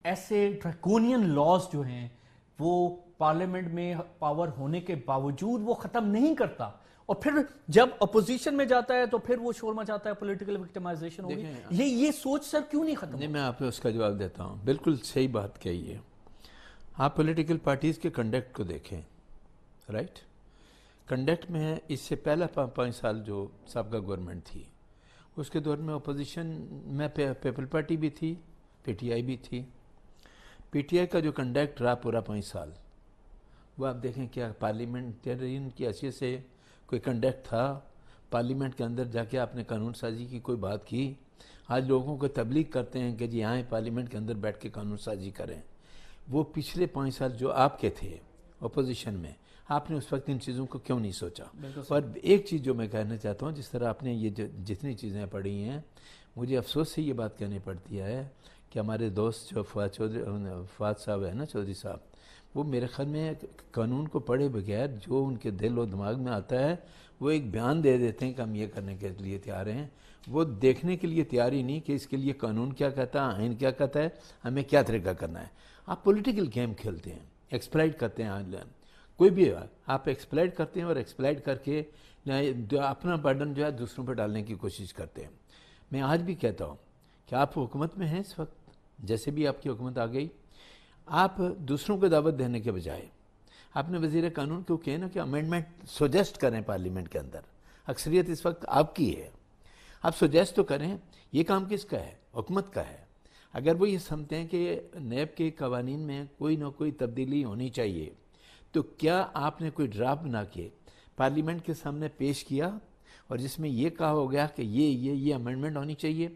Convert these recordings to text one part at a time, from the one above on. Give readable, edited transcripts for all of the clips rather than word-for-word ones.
ایسے draconian laws جو ہیں وہ پارلیمنٹ میں پاور ہونے کے باوجود وہ ختم نہیں کرتا، اور پھر جب اپوزیشن میں جاتا ہے تو پھر وہ شور مچاتا ہے پولیٹیکل وکٹمائزیشن ہوگی. یہ سوچ سر کیوں نہیں ختم؟ نہیں، میں آپ کو اس کا جواب دیتا ہوں. بالکل صحیح بات کہی ہے. آپ پولیٹیکل پارٹیز کے کنڈکٹ کو دیکھیں، رائٹ. کنڈکٹ میں ہے اس سے پہلا 5 سال جو سابقہ گورنمنٹ تھی اس کے دور میں اپوزیشن میں پیپل پارٹی بھی تھی، پی ٹی آئی بھی تھی. پی ٹی آئی کا جو کنڈکٹ رہا پورا 5 سال، وہ آپ دیکھیں کیا پارلیمنٹرین کی حیثیت سے کوئی کنڈکٹ تھا؟ پارلیمنٹ کے اندر جا کے آپ نے قانون سازی کی کوئی بات کی؟ آج لوگوں کو تبلیغ کرتے ہیں کہ جی آئیں پارلیمنٹ کے اندر بیٹھ کے قانون سازی کریں. وہ پچھلے 5 سال جو آپ کے تھے اپوزیشن میں، آپ نے اس وقت ان چیزوں کو کیوں نہیں سوچا؟ اور ایک چیز جو میں کہنا چاہتا ہوں، جس طرح آپ نے یہ جتنی چیزیں پڑھی ہیں، مجھے افسوس سے یہ بات کہنی پڑتی ہے کہ ہمارے دوست جو فواد صاحب ہیں نا، چودھری صاحب، وہ میرے خیال میں قانون کو پڑھے بغیر جو ان کے دل و دماغ میں آتا ہے وہ ایک بیان دے دیتے ہیں کہ ہم یہ کرنے کے لیے تیار ہیں. وہ دیکھنے کے لیے تیار ہی نہیں کہ اس کے لیے قانون کیا کہتا ہے، آئین کیا کہتا ہے، ہمیں کیا طریقہ کرنا ہے. آپ پولیٹیکل گیم کھیلتے ہیں، ایکسپلائٹ کرتے ہیں. کوئی بھی آپ ایکسپلائٹ کرتے ہیں اور ایکسپلائٹ کر کے اپنا برڈن جو ہے دوسروں پہ ڈالنے کی کوشش کرتے ہیں. میں آج بھی کہتا ہوں کہ آپ حکومت میں ہیں اس وقت، جیسے بھی آپ کی حکومت آ گئی، آپ دوسروں کو دعوت دینے کے بجائے آپ نے وزیر قانون کو کہے نا کہ امینڈمنٹ سجیسٹ کریں پارلیمنٹ کے اندر. اکثریت اس وقت آپ کی ہے، آپ سجیسٹ تو کریں. یہ کام کس کا ہے؟ حکومت کا ہے. اگر وہ یہ سمجھتے ہیں کہ نیب کے قوانین میں کوئی نہ کوئی تبدیلی ہونی چاہیے، تو کیا آپ نے کوئی ڈرافٹ بنا کے پارلیمنٹ کے سامنے پیش کیا اور جس میں یہ کہا ہو گیا کہ یہ امینڈمنٹ ہونی چاہیے؟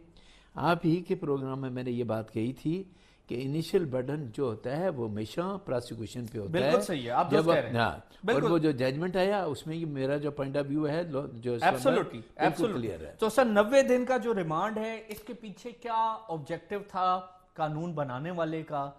آپ ہی کے پروگرام میں نے یہ بات کہی تھی کہ انیشل برڈن جو ہوتا ہے وہ ہمیشہ پراسیکیوشن پہ ہوتا ہے. بالکل صحیح ہے، آپ جب کہہ رہے ہیں. اور وہ جو ججمنٹ آیا اس میں میرا جو پوائنٹ آف ویو ہے جو ایبسولوٹلی کلیئر ہے. تو سر 90 دن کا جو ریمانڈ ہے، اس کے پیچھے کیا آبجیکٹو تھا قانون بنانے والے کا؟